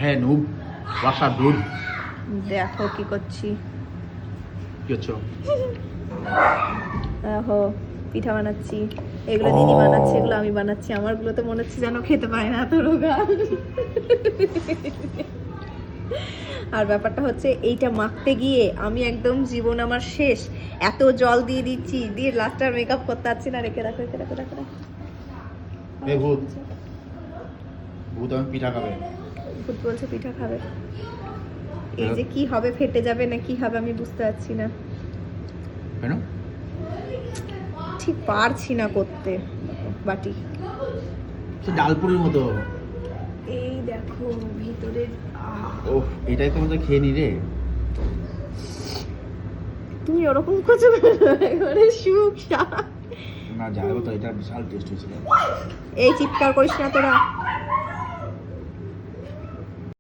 হ্যাঁ নুব অসাধুর। দেখো কি করছি। কি হচ্ছে? দেখো পিঠা বানাচ্ছি। এগুলো দিদি বানাচ্ছে, এগুলো আমি বানাচ্ছি। আমারগুলো তো মনে হচ্ছে যেন খেতে পায় না, এত রোগা। আর ব্যাপারটা হচ্ছে এইটা মাখতে গিয়ে আমি একদম জীবন আমার শেষ। এত জল দিয়ে দিচ্ছি, দিয়ে লাস্ট আর মেকআপ করতে পারছি না। রেখে রাখো, রেখে রাখো, রেখে রাখো। এই ভূত ভূত আমি পিঠা খাবে। ভূত বলছে পিঠা খাবে। এই যে কি হবে, ফেটে যাবে না কি হবে আমি বুঝতে পারছি না। কেন? ঠিক পারছি না করতে। বাটি সে ডালপুরির মতো। এই দেখো ভিতরের ওহ, এটাই তো মধ্যে খেয়ে নি রে। তুমি ওরকম করছো করে সুপ না যাবো তো, এটা বিশাল টেস্ট হয়েছিল। এই চিৎকার করিস না তোরা।